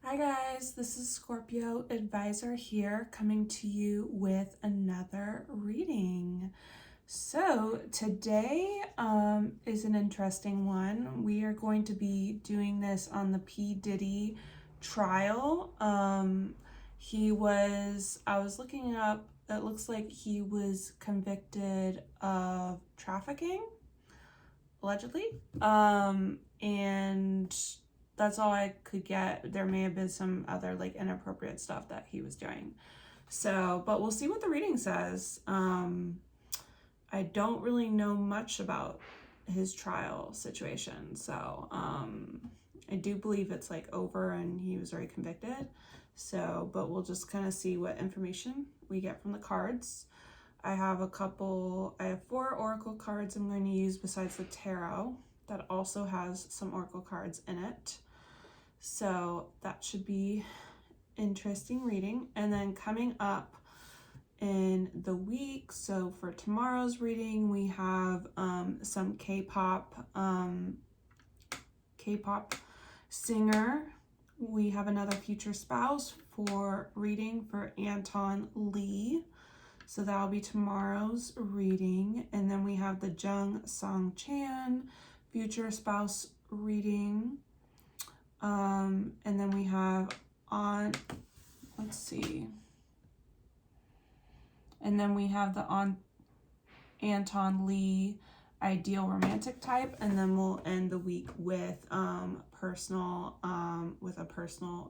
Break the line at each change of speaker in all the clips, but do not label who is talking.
Hi guys, this is Scorpio Advisor here coming to you with another reading. So today is an interesting one. We are going to be doing this on the P. Diddy trial. I was looking up, it looks like he was convicted of trafficking, allegedly. And that's all I could get. There may have been some other like inappropriate stuff that he was doing. So, but we'll see what the reading says. I don't really know much about his trial situation. So, I do believe it's like over and he was already convicted. So, but we'll just kind of see what information we get from the cards. I have 4 oracle cards I'm going to use besides the tarot that also has some oracle cards in it. So that should be interesting reading. And then coming up in the week, so for tomorrow's reading, we have some K-pop singer. We have another future spouse for reading for Anton Lee. So that'll be tomorrow's reading. And then we have the Jung Song Chan future spouse reading. And then we have and then we have the Anton Lee ideal romantic type, and then we'll end the week with a personal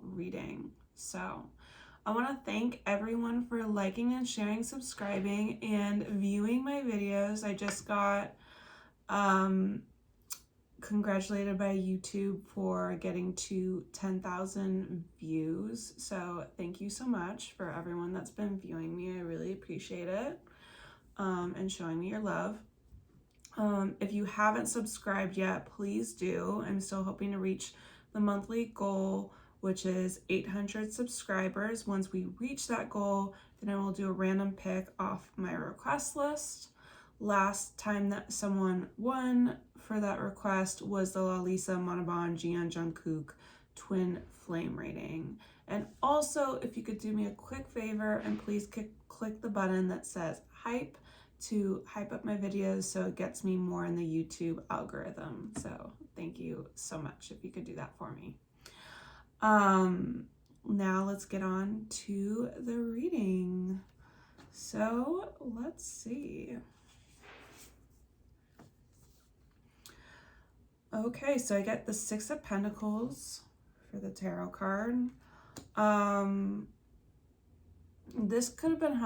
reading. So I want to thank everyone for liking and sharing, subscribing, and viewing my videos. I just got congratulated by YouTube for getting to 10,000 views. So thank you so much for everyone that's been viewing me. I really appreciate it, and showing me your love. If you haven't subscribed yet, please do. I'm still hoping to reach the monthly goal, which is 800 subscribers. Once we reach that goal, then I will do a random pick off my request list. Last time that someone won for that request was the Lalisa Monaban Jian Jungkook twin flame rating. And also, if you could do me a quick favor and please click the button that says hype to hype up my videos so it gets me more in the YouTube algorithm. So thank you so much if you could do that for me. Now let's get on to the reading. So let's see. Okay, so I get the 6 of Pentacles for the tarot card. This could have been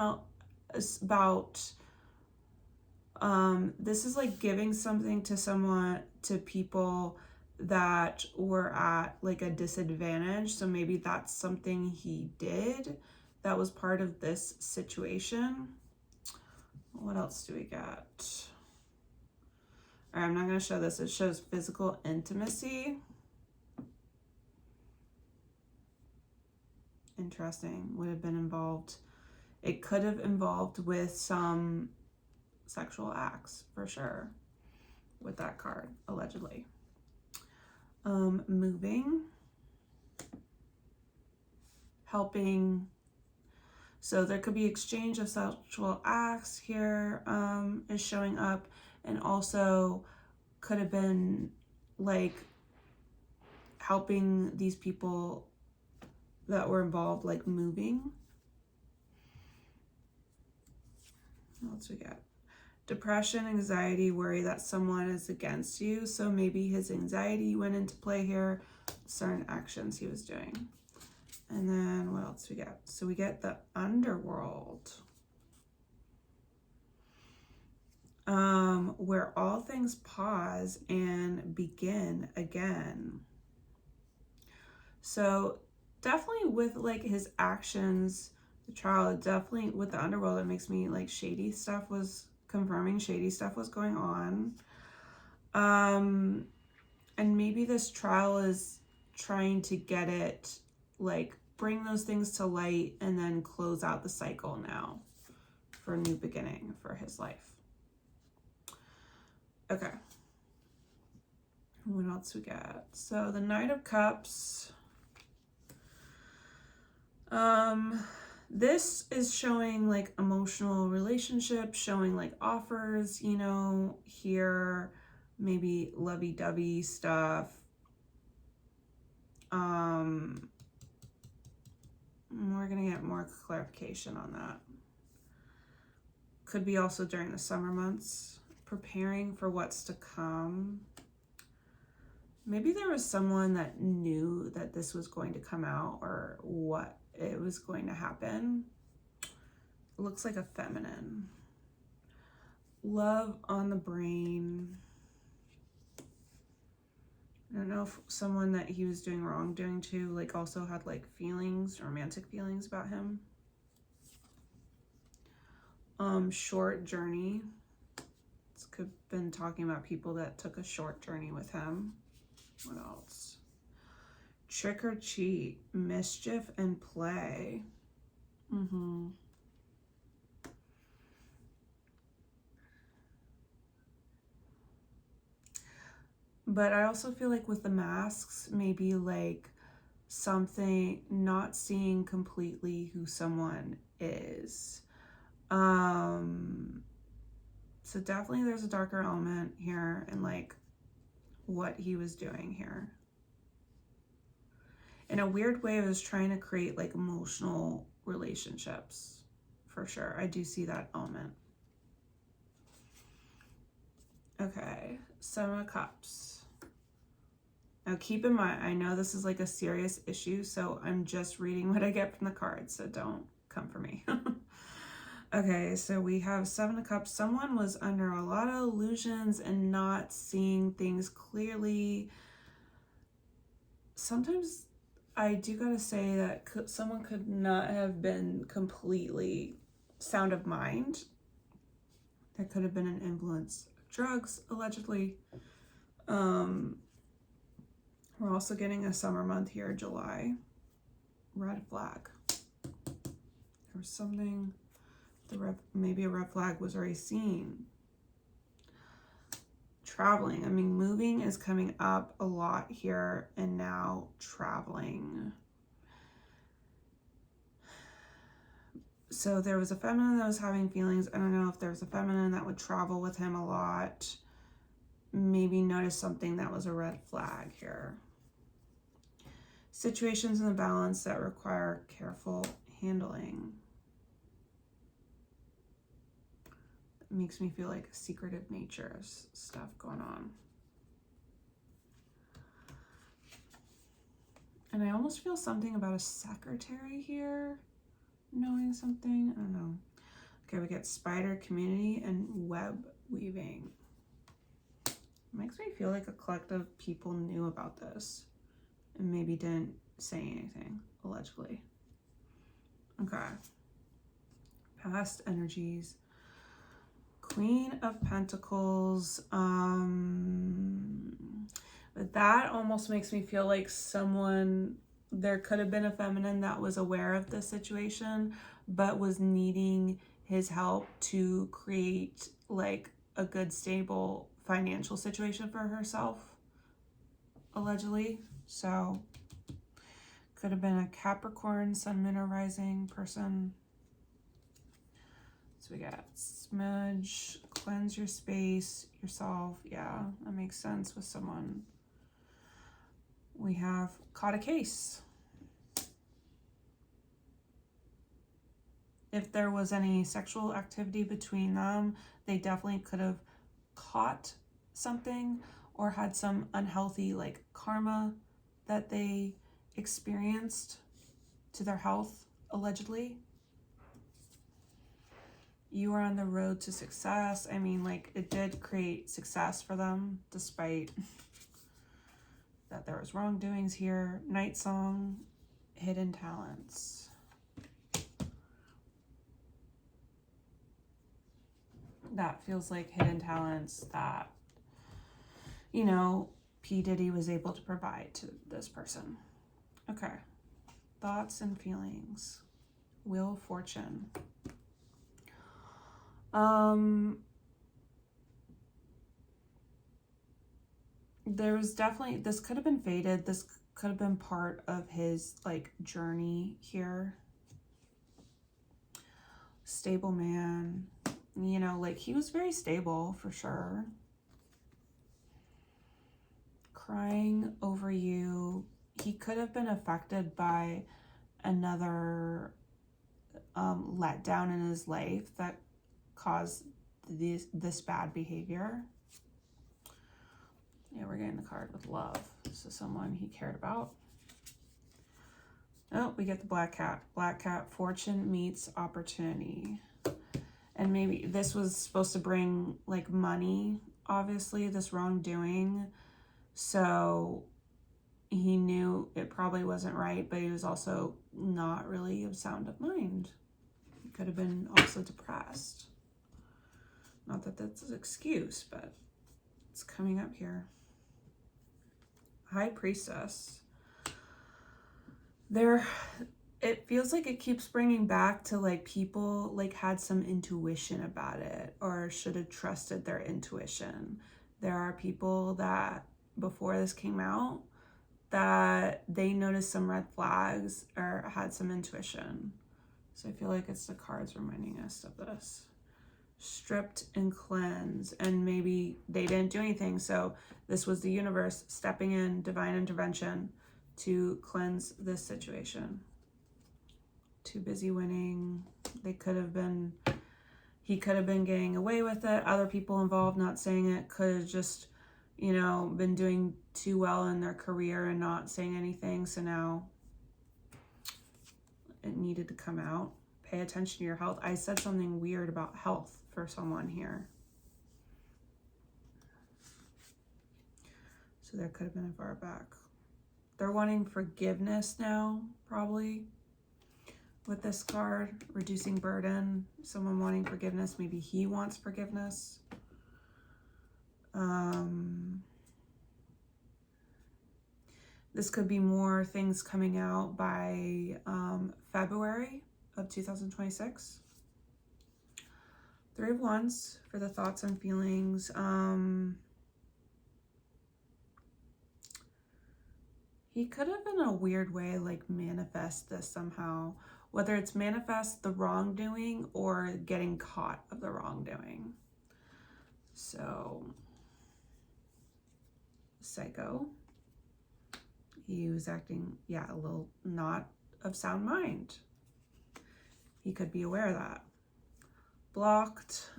this is like giving something to people that were at like a disadvantage. So maybe that's something he did that was part of this situation. What else do we got? All right, I'm not going to show this. It shows physical intimacy. Interesting. Would have been involved. It could have involved with some sexual acts for sure with that card, allegedly. Moving. Helping. So there could be exchange of sexual acts here, is showing up. And also could have been like helping these people that were involved, like moving. What else we got? Depression, anxiety, worry that someone is against you. So maybe his anxiety went into play here, certain actions he was doing. And then what else we got? So we get the underworld. Where all things pause and begin again. So definitely with like his actions, the trial, definitely with the underworld, it makes me like shady stuff was going on. And maybe this trial is trying to get it, like bring those things to light and then close out the cycle now for a new beginning for his life. Okay. What else we got? So the Knight of Cups, This is showing like emotional relationships, showing like offers, you know, here, maybe lovey-dovey stuff. We're gonna get more clarification on that. Could be also during the summer months, preparing for what's to come. Maybe there was someone that knew that this was going to come out or what it was going to happen. It looks like a feminine. Love on the brain. I don't know if someone that he was doing wrongdoing to like also had like feelings, romantic feelings about him. Short journey. This could have been talking about people that took a short journey with him. What else? Trick or cheat, mischief and play. But I also feel like with the masks, maybe like something, not seeing completely who someone is. So definitely there's a darker element here and like what he was doing here. In a weird way, I was trying to create like emotional relationships for sure. I do see that element. Okay, Seven of Cups. Now keep in mind, I know this is like a serious issue, so I'm just reading what I get from the cards, so don't come for me. Okay, so we have Seven of Cups. Someone was under a lot of illusions and not seeing things clearly. Sometimes I do gotta say that someone could not have been completely sound of mind. There could have been an influence of drugs, allegedly. We're also getting a summer month here, July. Red flag. There was something, maybe a red flag was already seen. Traveling. I mean, moving is coming up a lot here, and now traveling. So there was a feminine that was having feelings. I don't know if there was a feminine that would travel with him a lot. Maybe notice something that was a red flag here. Situations in the balance that require careful handling. It makes me feel like a secretive nature stuff going on. And I almost feel something about a secretary here knowing something. I don't know. Okay, we get spider, community, and web weaving. It makes me feel like a collective of people knew about this and maybe didn't say anything, allegedly. Okay. Past energies. Queen of Pentacles. But that almost makes me feel like there could have been a feminine that was aware of this situation, but was needing his help to create like a good, stable financial situation for herself, allegedly. So could have been a Capricorn, Sun, Moon, or Rising person. So we got smudge, cleanse your space, yourself. Yeah, that makes sense with someone. We have caught a case. If there was any sexual activity between them, they definitely could have caught something or had some unhealthy like karma that they experienced to their health, allegedly. You are on the road to success. I mean, like, it did create success for them despite that there was wrongdoings here. Night Song, hidden talents. That feels like hidden talents that, you know, P. Diddy was able to provide to this person. Okay. Thoughts and feelings. Wheel of Fortune. There was definitely, this could have been fated. This Could have been part of his like journey here. Stable man, you know, like he was very stable for sure. Crying over you. He could have been affected by another letdown in his life that caused this bad behavior. Yeah, we're getting the card with love. So someone he cared about. Oh, we get the black cat. Black cat, fortune meets opportunity. And maybe this was supposed to bring like money, obviously, this wrongdoing. So he knew it probably wasn't right, but he was also not really of sound of mind. He could have been also depressed. Not that that's an excuse, but it's coming up here. High Priestess. It feels like it keeps bringing back to like people like had some intuition about it or should have trusted their intuition. There are people that before this came out that they noticed some red flags or had some intuition. So I feel like it's the cards reminding us of this. Stripped and cleanse, and maybe they didn't do anything. So this was the universe stepping in, divine intervention to cleanse this situation. Too busy winning. He could have been getting away with it. Other people involved not saying it could have just, you know, been doing too well in their career and not saying anything. So now it needed to come out. Pay attention to your health. I said something weird about health for someone here. So there could have been a far back. They're wanting forgiveness now, probably. With this card, reducing burden. Someone wanting forgiveness. Maybe he wants forgiveness. This could be more things coming out by February of 2026. Three of Wands for the thoughts and feelings. He could have in a weird way like manifest this somehow, whether it's manifest the wrongdoing or getting caught of the wrongdoing. So, psycho. He was acting, yeah, a little not of sound mind. He could be aware of that. Blocked.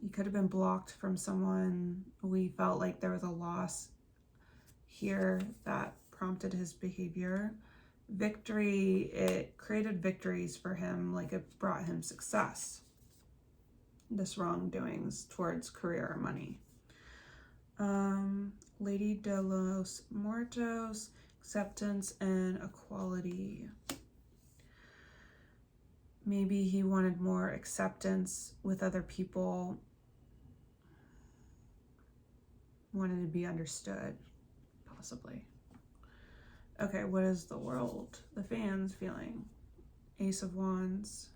He could have been blocked from someone. We felt like there was a loss here that prompted his behavior. Victory, it created victories for him, like it brought him success. This wrongdoings towards career or money. Lady de los Muertos, acceptance and equality. Maybe he wanted more acceptance with other people. Wanted to be understood, possibly. Okay, what is the world? The fans feeling? Ace of Wands.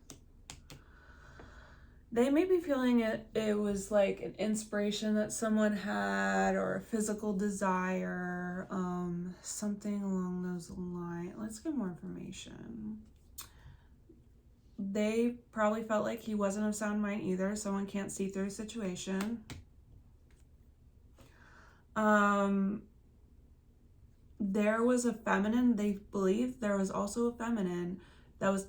They may be feeling it was like an inspiration that someone had or a physical desire, something along those lines. Let's get more information. They probably felt like he wasn't of sound mind either. Someone can't see through a situation. There was a feminine, they believe there was also a feminine that was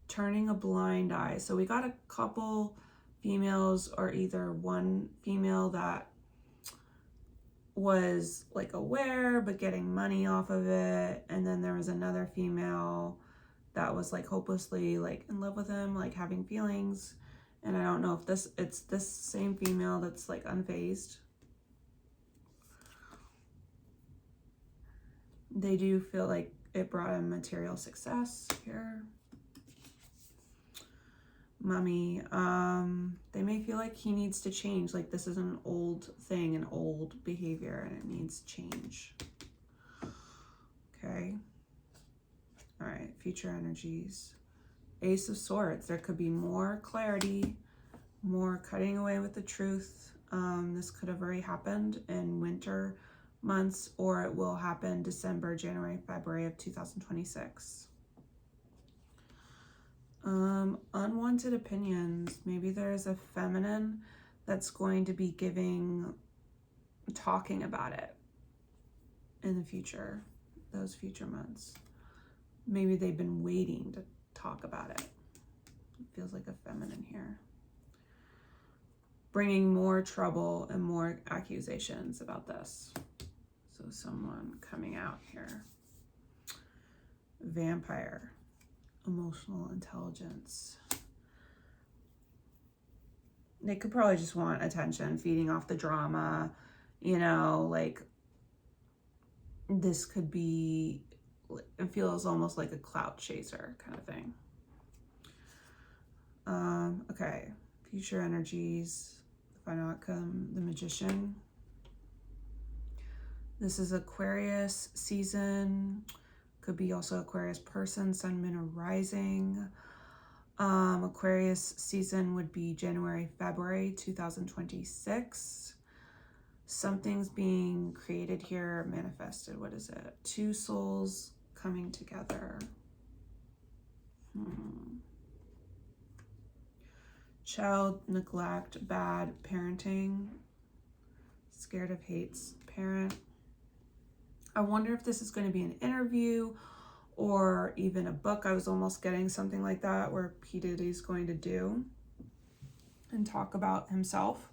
turning a blind eye. So we got a couple females, or either one female that was like aware but getting money off of it, and then there was another female that was like hopelessly like in love with him, like having feelings. And I don't know if it's this same female that's like unfazed. They do feel like it brought him material success here. Mummy, they may feel like he needs to change, like this is an old thing, an old behavior, and it needs change. Okay. All right, future energies. Ace of Swords, there could be more clarity, more cutting away with the truth. This could have already happened in winter months, or it will happen December, January, February of 2026. Unwanted opinions. Maybe there's a feminine that's going to be talking about it in the future, those future months. Maybe they've been waiting to talk about it. It feels like a feminine here. Bringing more trouble and more accusations about this. So someone coming out here. Vampire. Emotional intelligence. They could probably just want attention, feeding off the drama, you know, like this could be, it feels almost like a clout chaser kind of thing. Okay, future energies, the final outcome, the Magician. This is Aquarius season. Could be also Aquarius person, sun, moon, or rising. Aquarius season would be January, February 2026. Something's being created here, manifested. What is it? Two souls coming together. Child neglect, bad parenting. Scared of hates parent. I wonder if this is going to be an interview or even a book. I was almost getting something like that where P. Diddy's going to do and talk about himself.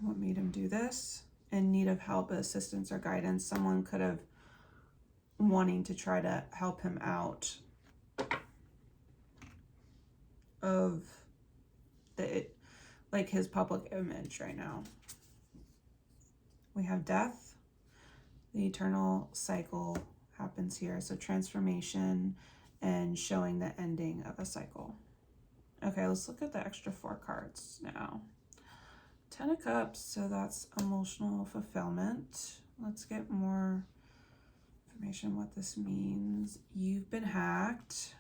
What made him do this? In need of help, assistance, or guidance. Someone could have wanting to try to help him out of like his public image right now. We have death. The eternal cycle happens here. So transformation and showing the ending of a cycle. Okay, let's look at the extra 4 cards now. 10 of Cups, so that's emotional fulfillment. Let's get more information what this means. You've been hacked.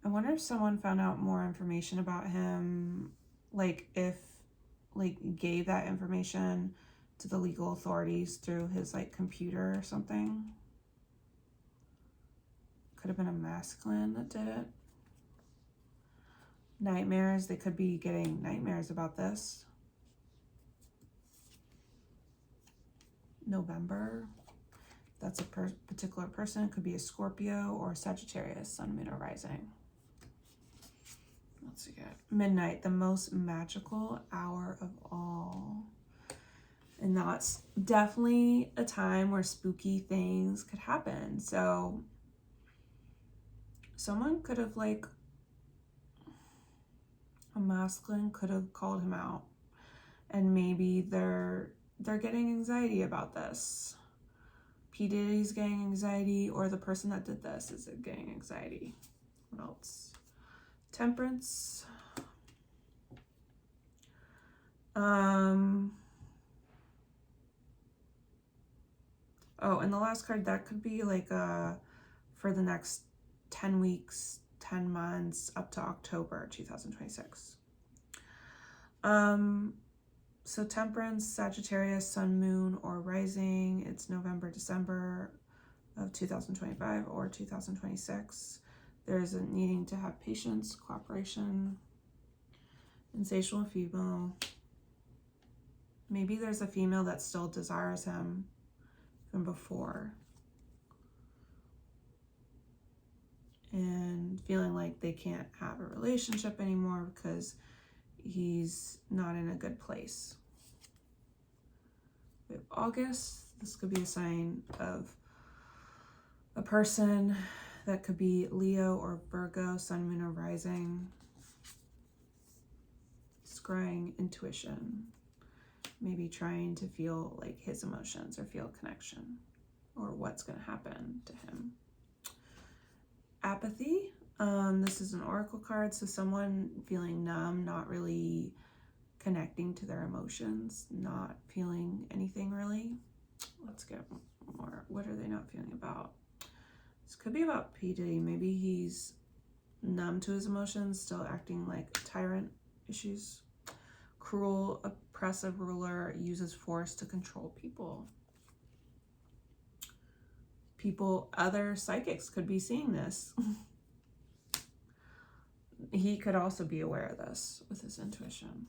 I wonder if someone found out more information about him, like if gave that information to the legal authorities through his computer or something. Could have been a masculine that did it. Nightmares, they could be getting nightmares about this. November, that's a particular person. It could be a Scorpio or Sagittarius, sun, moon, or rising. Let's see. Midnight, the most magical hour of all. And that's definitely a time where spooky things could happen. So someone could have a masculine could have called him out, and maybe they're getting anxiety about this. P. Diddy's getting anxiety, or the person that did this is getting anxiety. What else? Temperance. Oh, and the last card, that could be for the next 10 weeks, 10 months, up to October 2026. So Temperance, Sagittarius, sun, moon, or rising. It's November, December of 2025 or 2026. There's a needing to have patience, cooperation, insatiable female. Maybe there's a female that still desires him from before, and feeling like they can't have a relationship anymore because he's not in a good place. We have August. This could be a sign of a person that could be Leo or Virgo, sun, moon, or rising. Scrying intuition. Maybe trying to feel his emotions or feel connection or what's going to happen to him. Apathy. This is an oracle card, so someone feeling numb, not really connecting to their emotions, not feeling anything really. Let's get more. What are they not feeling about? This could be about P. Diddy. Maybe he's numb to his emotions, still acting like a tyrant issues. Cruel, oppressive ruler uses force to control people. Other psychics could be seeing this. He could also be aware of this with his intuition.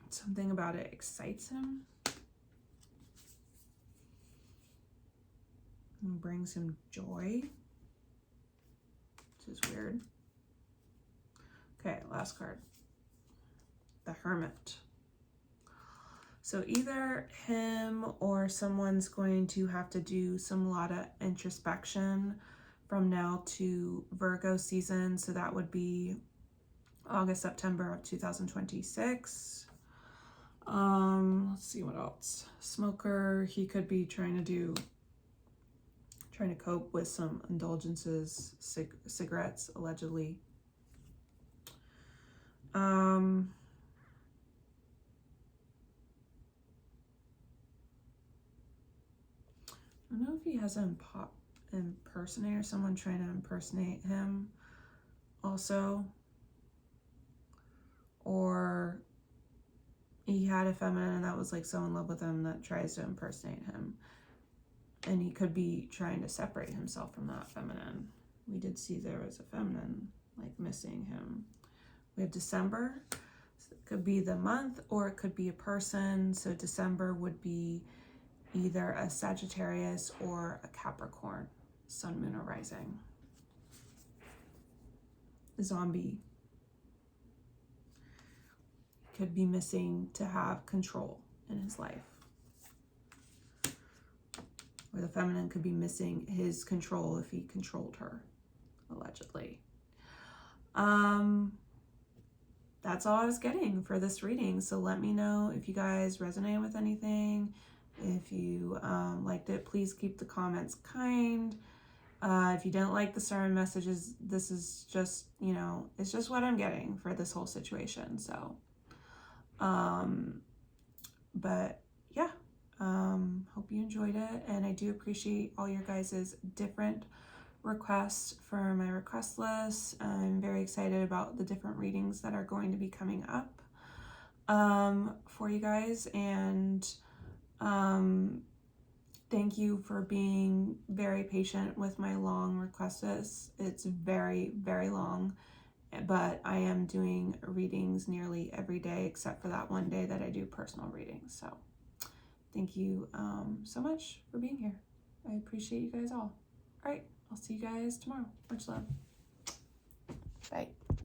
Something about it excites him and brings him joy, which is weird. Okay, last card. The Hermit. So either him or someone's going to have to do some lot of introspection from now to Virgo season. So that would be August, September of 2026. Let's see what else. Smoker, he could be trying to cope with some indulgences, cigarettes, allegedly. I don't know if he has an impersonator, someone trying to impersonate him also, or he had a feminine that was like so in love with him that tries to impersonate him, and he could be trying to separate himself from that feminine. We did see there was a feminine like missing him. We have December. So it could be the month or it could be a person. So December would be either a Sagittarius or a Capricorn, sun, moon, or rising. Zombie. Could be missing to have control in his life. Or the feminine could be missing his control if he controlled her, allegedly. That's all I was getting for this reading. So let me know if you guys resonate with anything. If you liked it, please keep the comments kind. If you don't like the sermon messages, this is just, you know, it's just what I'm getting for this whole situation. So, but yeah, hope you enjoyed it. And I do appreciate all your guys' different requests for my request list. I'm very excited about the different readings that are going to be coming up for you guys. And thank you for being very patient with my long request list. It's very, very long, but I am doing readings nearly every day except for that one day that I do personal readings. So thank you so much for being here. I appreciate you guys all. All right, I'll see you guys tomorrow. Much love. Bye.